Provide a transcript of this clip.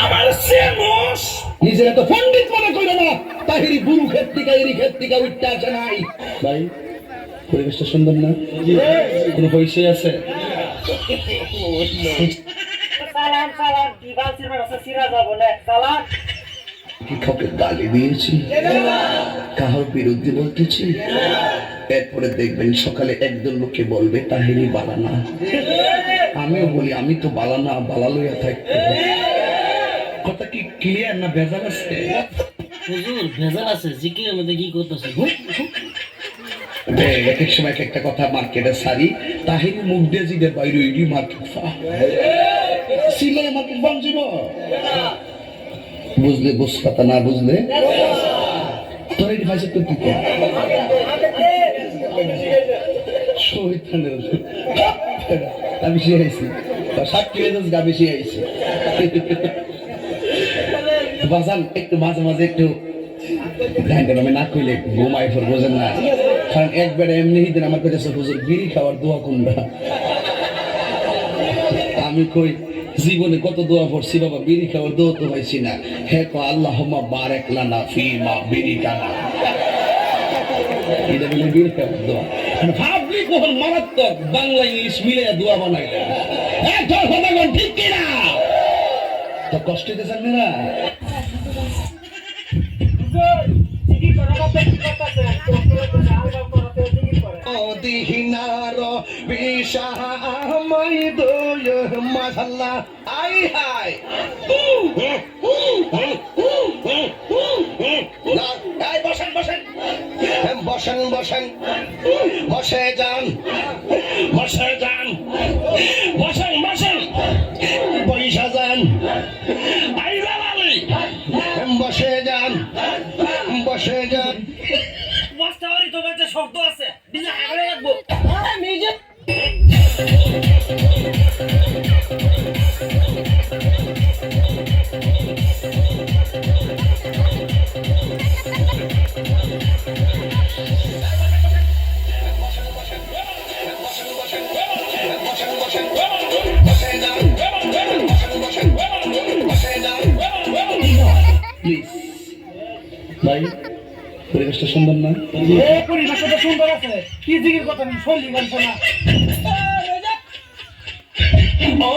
আমার সেমস নিজেরা তো পণ্ডিত মনে কইল না, তাহিরি বুরু ক্ষেত্রিকা এরি ক্ষেত্রিকা উঠতে আসে নাই। ভাই পরিবেশটা সুন্দর না? কোনো পয়সা আছে? সালাম সালাম কি বালছির মারছে সিরা যাব না সালাম কি কাউকে গালি দিয়েছি, কারোর বিরুদ্ধে বলতেছি? এরপরে দেখবেন সকালে একজন লোকে বলবে তাহিরি বালানা, আমিও বলি আমি তো বালানা, বালা লইয়া থাকতে। কথা কি ক্লিয়ার না ভেজাল আছে? হুজুর ভেজাল আছে, জিকিরের মধ্যে কি করতেছে? এক এক সময় একটা কথা মার্কেটে সারি, তাহিরি মুখ দিয়ে জিগে বাইরে ইডি মার্কেট সিলে মার্কেট বাঞ্জিব। বুঝলে বুঝ কথা, না বুঝলে তোর এই ভাষা তো কি আমি শিখাইছি, সাক্ষী গা বেশি আইছি। বাজান একটু মাঝে মাঝে একটু আমি না কইলে ঘুমাই ফের, বোঝেন না? কারণ একবারে এমনি দিন আমার কাছে হুজুর বিড়ি খাওয়ার দোয়া কোনটা। আমি কই জীবনে কত দোয়া পড়ছি বাবা, বিড়ি খাওয়ার দোয়া তো পাইছি না। হে কো আল্লাহুম্মা বারিক লানা ফিমা বিরিকানা, এটা বলে বিড়ি খাওয়ার দোয়া। ভাবলি কখন মারাত্মক বাংলা ইংলিশ মিলে দোয়া বানাইলেন। তোর কথা কোন ঠিক কিনা? তো কষ্ট দিতেছেন না? জিকির করা বাপে কি করতেছে আলবাম করতে জিকির করে দিহিনার বিশামাই দোয় মাশাআল্লাহ। আই হাই এই বসেন বসেন বসেন বসেন, বসে যান বসে যান, বসেন বসেন, পয়সা যান। আই জালালি বসে যান বসে যান। মাস্টারি তো বাজে শব্দ আছে বিনা আগে রাখবো আমি যে ভাই পরিবেশটা সুন্দর না? পরিবেশটা সুন্দর আছে, কি জিকির কথা শৈলী গান শোনা। ও